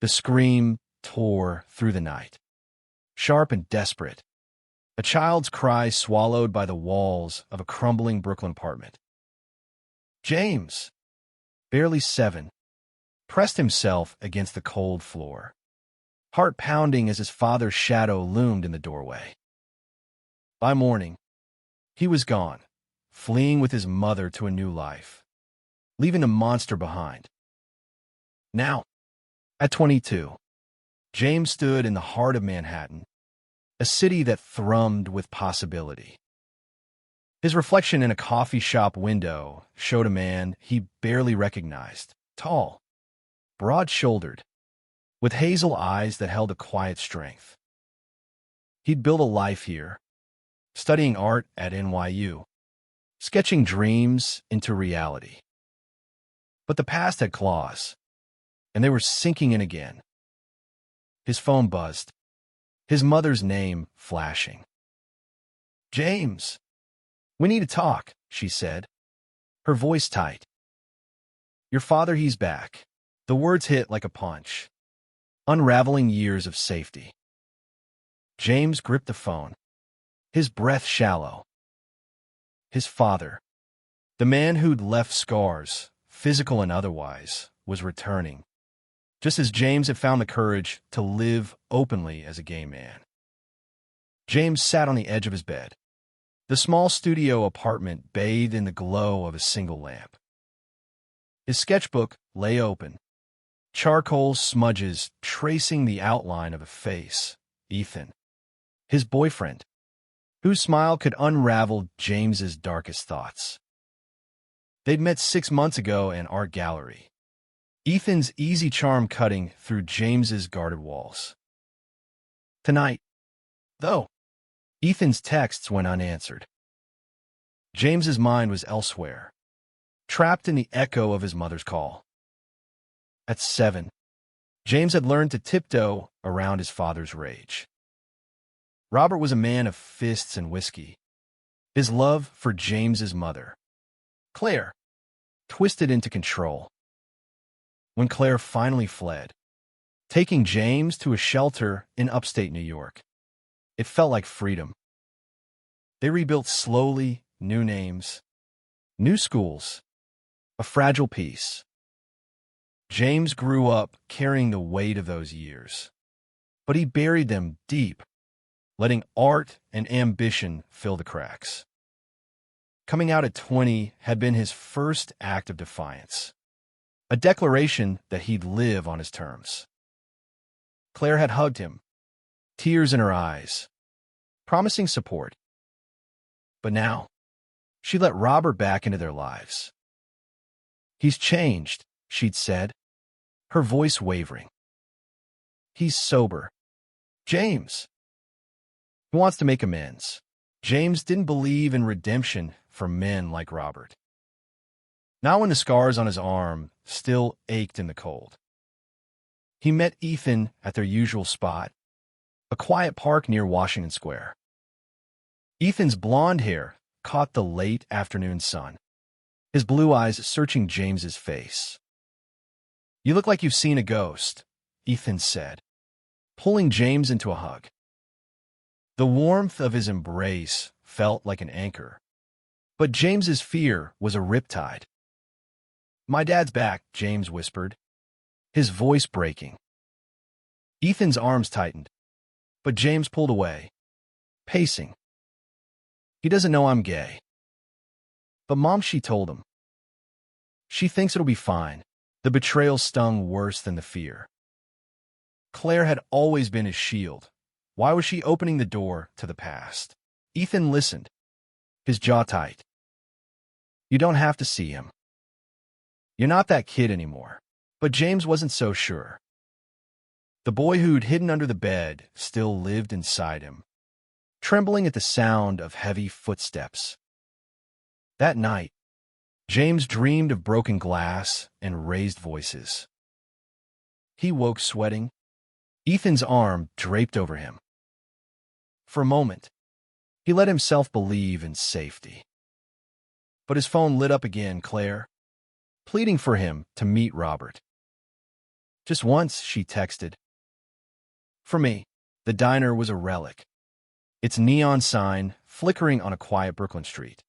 The scream tore through the night, sharp and desperate, a child's cry swallowed by the walls of a crumbling Brooklyn apartment. James, barely 7, pressed himself against the cold floor, heart pounding as his father's shadow loomed in the doorway. By morning, he was gone, fleeing with his mother to a new life, leaving the monster behind. Now, at 22, James stood in the heart of Manhattan, a city that thrummed with possibility. His reflection in a coffee shop window showed a man he barely recognized, tall, broad-shouldered, with hazel eyes that held a quiet strength. He'd built a life here, studying art at NYU, sketching dreams into reality. But the past had claws, and they were sinking in again. His phone buzzed, his mother's name flashing. "James, we need to talk," she said, her voice tight. "Your father, he's back." The words hit like a punch, unraveling years of safety. James gripped the phone, his breath shallow. His father, the man who'd left scars, physical and otherwise, was returning, just as James had found the courage to live openly as a gay man. James sat on the edge of his bed, the small studio apartment bathed in the glow of a single lamp. His sketchbook lay open, charcoal smudges tracing the outline of a face, Ethan, his boyfriend, whose smile could unravel James's darkest thoughts. They'd met 6 months ago in an art gallery, Ethan's easy charm cutting through James's guarded walls. Tonight, though, Ethan's texts went unanswered. James's mind was elsewhere, trapped in the echo of his mother's call. At 7, James had learned to tiptoe around his father's rage. Robert was a man of fists and whiskey. His love for James's mother, Claire, twisted into control. When Claire finally fled, taking James to a shelter in upstate New York, it felt like freedom. They rebuilt slowly, new names, new schools, a fragile peace. James grew up carrying the weight of those years, but he buried them deep, letting art and ambition fill the cracks. Coming out at 20 had been his first act of defiance, a declaration that he'd live on his terms. Claire had hugged him, tears in her eyes, promising support. But now, she let Robert back into their lives. "He's changed," she'd said, her voice wavering. "He's sober. James. He wants to make amends." James didn't believe in redemption for men like Robert. Not when the scars on his arm still ached in the cold. He met Ethan at their usual spot, a quiet park near Washington Square. Ethan's blonde hair caught the late afternoon sun, his blue eyes searching James's face. "You look like you've seen a ghost," Ethan said, pulling James into a hug. The warmth of his embrace felt like an anchor, but James's fear was a riptide. "My dad's back," James whispered, his voice breaking. Ethan's arms tightened, but James pulled away, pacing. "He doesn't know I'm gay." "But Mom," she told him. "She thinks it'll be fine." The betrayal stung worse than the fear. Claire had always been his shield. Why was she opening the door to the past? Ethan listened, his jaw tight. "You don't have to see him. You're not that kid anymore." But James wasn't so sure. The boy who'd hidden under the bed still lived inside him, trembling at the sound of heavy footsteps. That night, James dreamed of broken glass and raised voices. He woke sweating, Ethan's arm draped over him. For a moment, he let himself believe in safety. But his phone lit up again, Claire, pleading for him to meet Robert. Just once, she texted. For me, the diner was a relic, its neon sign flickering on a quiet Brooklyn street.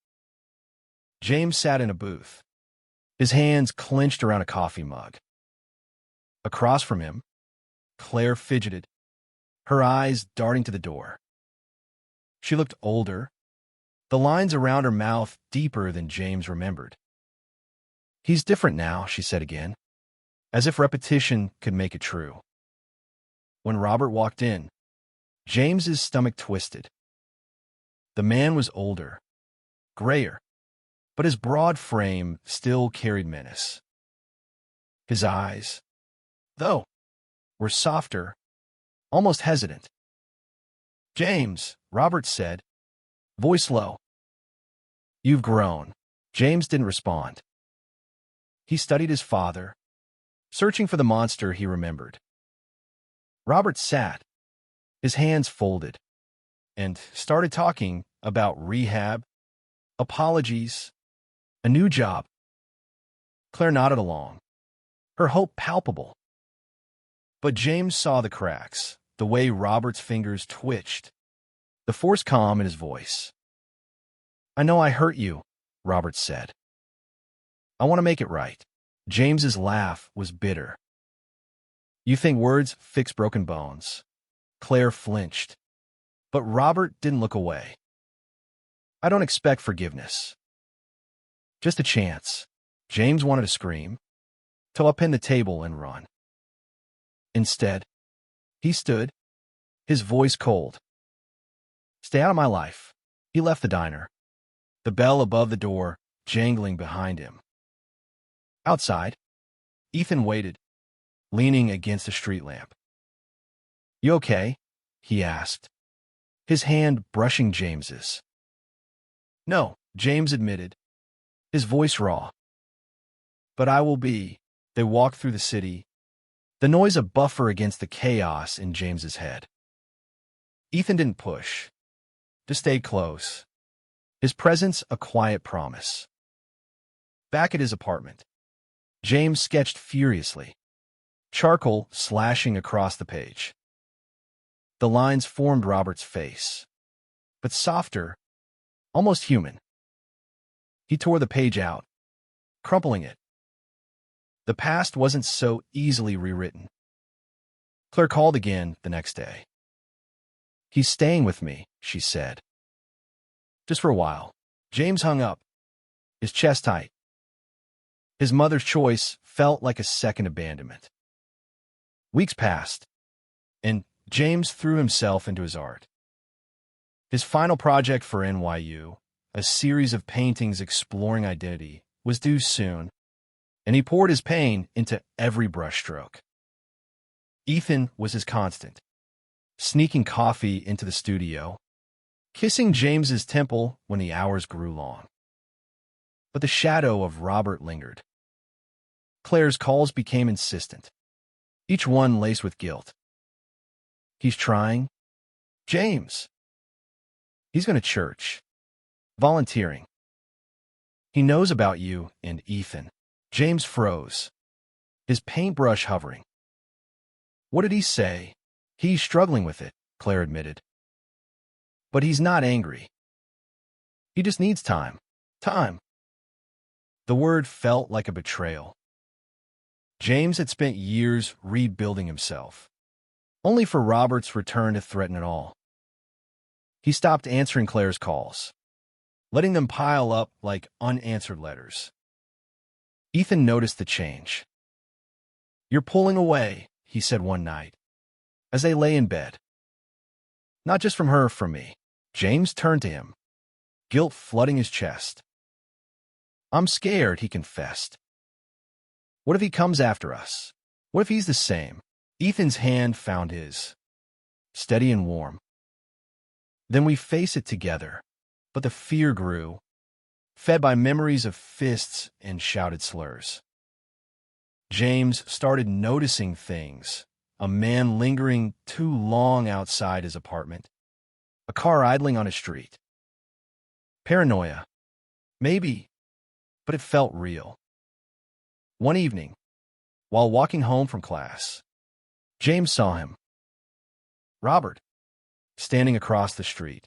James sat in a booth, his hands clenched around a coffee mug. Across from him, Claire fidgeted, her eyes darting to the door. She looked older, the lines around her mouth deeper than James remembered. He's different now, she said again, as if repetition could make it true. When Robert walked in, James's stomach twisted. The man was older, grayer, but his broad frame still carried menace. His eyes, though, were softer, almost hesitant. James, Robert said, voice low. You've grown. James didn't respond. He studied his father, searching for the monster he remembered. Robert sat, his hands folded, and started talking about rehab, apologies, a new job. Claire nodded along, her hope palpable. But James saw the cracks, the way Robert's fingers twitched, the forced calm in his voice. I know I hurt you, Robert said. I want to make it right. James's laugh was bitter. You think words fix broken bones? Claire flinched, but Robert didn't look away. I don't expect forgiveness. Just a chance. James wanted to scream, to upend the table and run. Instead, he stood, his voice cold. Stay out of my life. He left the diner, the bell above the door jangling behind him. Outside, Ethan waited, leaning against a street lamp. You okay? He asked, his hand brushing James's. No, James admitted, his voice raw. But I will be. They walked through the city, the noise a buffer against the chaos in James's head. Ethan didn't push, just stayed close, his presence a quiet promise. Back at his apartment, James sketched furiously, charcoal slashing across the page. The lines formed Robert's face, but softer, almost human. He tore the page out, crumpling it. The past wasn't so easily rewritten. Claire called again the next day. He's staying with me, she said. Just for a while. James hung up, his chest tight. His mother's choice felt like a second abandonment. Weeks passed, and James threw himself into his art. His final project for NYU, a series of paintings exploring identity, was due soon, and he poured his pain into every brushstroke. Ethan was his constant, sneaking coffee into the studio, kissing James's temple when the hours grew long. But the shadow of Robert lingered. Claire's calls became insistent, each one laced with guilt. He's trying. James. He's going to church. Volunteering. He knows about you and Ethan. James froze, his paintbrush hovering. What did he say? He's struggling with it, Claire admitted. But he's not angry. He just needs time. Time. The word felt like a betrayal. James had spent years rebuilding himself, only for Robert's return to threaten it all. He stopped answering Claire's calls, letting them pile up like unanswered letters. Ethan noticed the change. You're pulling away, he said one night, as they lay in bed. Not just from her, from me. James turned to him, guilt flooding his chest. I'm scared, he confessed. What if he comes after us? What if he's the same? Ethan's hand found his, steady and warm. Then we face it together, but the fear grew, fed by memories of fists and shouted slurs. James started noticing things, a man lingering too long outside his apartment, a car idling on a street. Paranoia, maybe, but it felt real. One evening, While walking home from class, James saw him, Robert, standing across the street,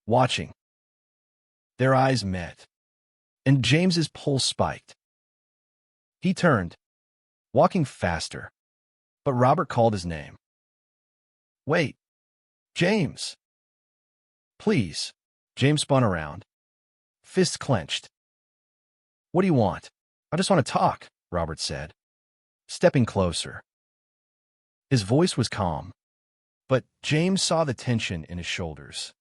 watching. Their eyes met, and James's pulse spiked. He turned, walking faster, but Robert called his name. "Wait, James. Please." James spun around, fists clenched. "What do you want?" "I just want to talk," Robert said, stepping closer. His voice was calm, but James saw the tension in his shoulders.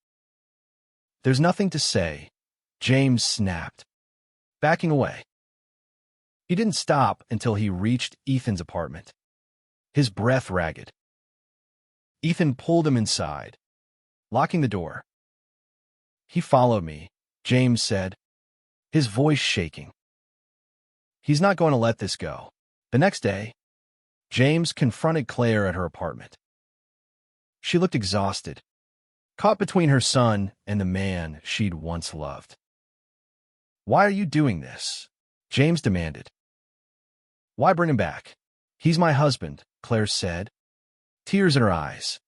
"There's nothing to say," James snapped, backing away. He didn't stop until he reached Ethan's apartment, his breath ragged. Ethan pulled him inside, locking the door. "He followed me," James said, his voice shaking. "He's not going to let this go." The next day, James confronted Claire at her apartment. She looked exhausted, caught between her son and the man she'd once loved. "Why are you doing this?" James demanded. "Why bring him back? He's my husband," Claire said, tears in her eyes.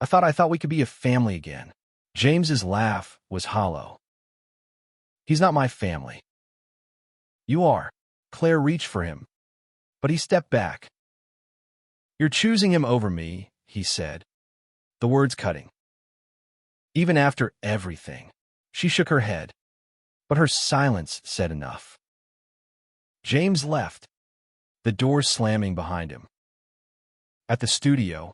I thought we could be a family again." James's laugh was hollow. "He's not my family." "You are." Claire reached for him, but he stepped back. "You're choosing him over me," he said, the words cutting. "Even after everything." She shook her head, but her silence said enough. James left, the door slamming behind him. At the studio,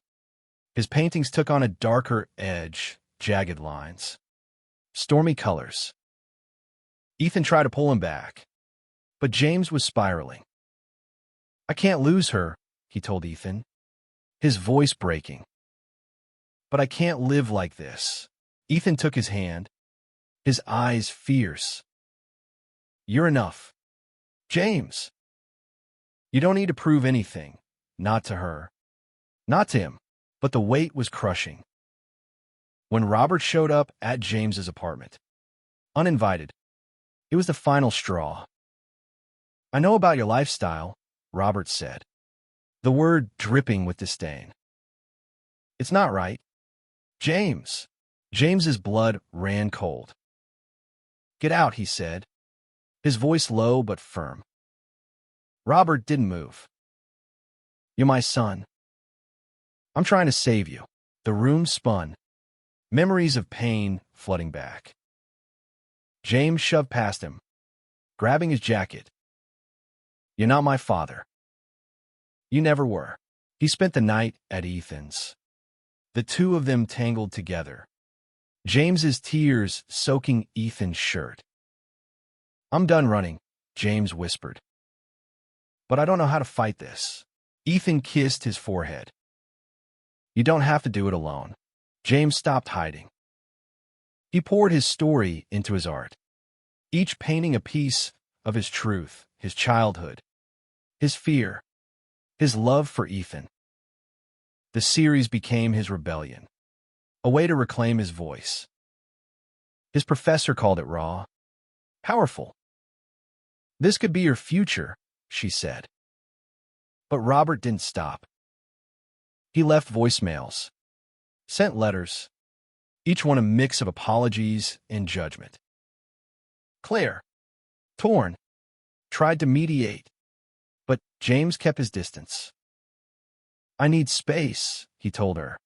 his paintings took on a darker edge, jagged lines, stormy colors. Ethan tried to pull him back, but James was spiraling. "I can't lose her," he told Ethan, his voice breaking. "But I can't live like this." Ethan took his hand, his eyes fierce. "You're enough, James. You don't need to prove anything, not to her, not to him." But the weight was crushing. When Robert showed up at James's apartment, uninvited, it was the final straw. "I know about your lifestyle," Robert said, the word dripping with disdain. "It's not right, James." James's blood ran cold. "Get out," he said, his voice low but firm. Robert didn't move. "You're my son. I'm trying to save you." The room spun, memories of pain flooding back. James shoved past him, grabbing his jacket. "You're not my father. You never were." He spent the night at Ethan's. The two of them tangled together, James's tears soaking Ethan's shirt. "I'm done running," James whispered. "But I don't know how to fight this." Ethan kissed his forehead. "You don't have to do it alone." James stopped hiding. He poured his story into his art, each painting a piece of his truth, his childhood, his fear, his love for Ethan. The series became his rebellion, a way to reclaim his voice. His professor called it raw, powerful. "This could be your future," she said. But Robert didn't stop. He left voicemails, sent letters, each one a mix of apologies and judgment. Claire, torn, tried to mediate, but James kept his distance. "I need space," he told her.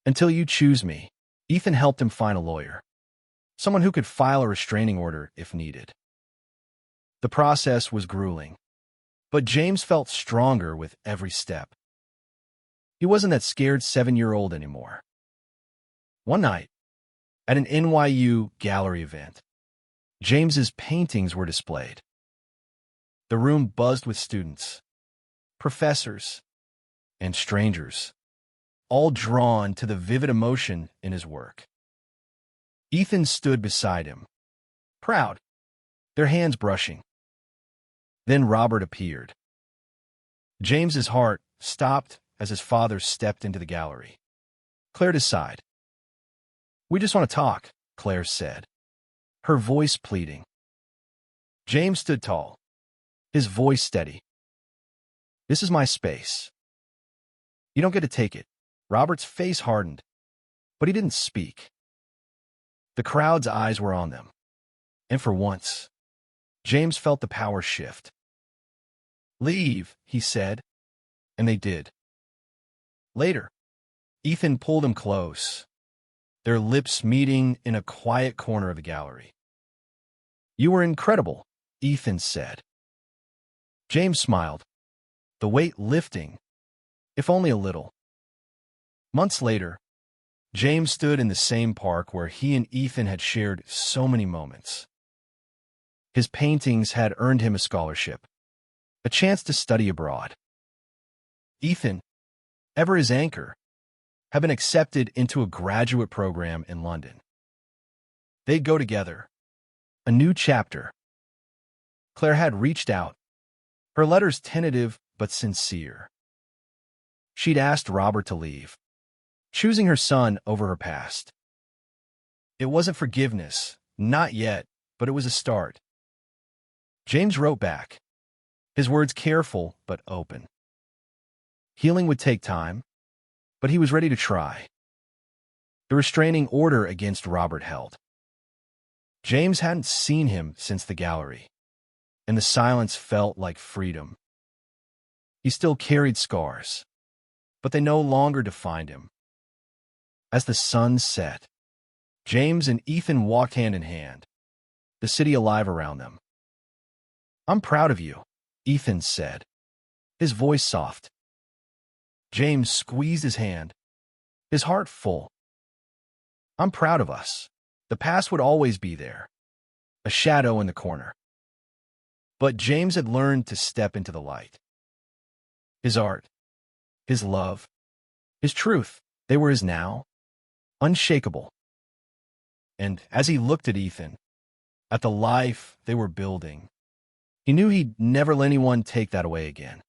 "Until you choose me." Ethan helped him find a lawyer, someone who could file a restraining order if needed. The process was grueling, but James felt stronger with every step. He wasn't that scared 7-year-old anymore. One night, at an NYU gallery event, James's paintings were displayed. The room buzzed with students, professors, and strangers, all drawn to the vivid emotion in his work. Ethan stood beside him, proud, their hands brushing. Then Robert appeared. James's heart stopped as his father stepped into the gallery. Claire sighed. "We just want to talk," Claire said, her voice pleading. James stood tall, his voice steady. This is my space. You don't get to take it. Robert's face hardened, but he didn't speak. The crowd's eyes were on them, and for once, James felt the power shift. "Leave," he said, and they did. Later, Ethan pulled him close, their lips meeting in a quiet corner of the gallery. "You were incredible," Ethan said. James smiled, the weight lifting, if only a little. Months later, James stood in the same park where he and Ethan had shared so many moments. His paintings had earned him a scholarship, a chance to study abroad. Ethan, ever his anchor, had been accepted into a graduate program in London. They'd go together. A new chapter. Claire had reached out, her letters tentative but sincere. She'd asked Robert to leave, choosing her son over her past. It wasn't forgiveness, not yet, but it was a start. James wrote back, his words careful but open. Healing would take time, but he was ready to try. The restraining order against Robert held. James hadn't seen him since the gallery, and the silence felt like freedom. He still carried scars, but they no longer defined him. As the sun set, James and Ethan walked hand in hand, the city alive around them. "I'm proud of you," Ethan said, his voice soft. James squeezed his hand, his heart full. "I'm proud of us. The past would always be there, a shadow in the corner." But James had learned to step into the light. His art, his love, his truth, they were his now, unshakable. And as he looked at Ethan, at the life they were building, he knew he'd never let anyone take that away again.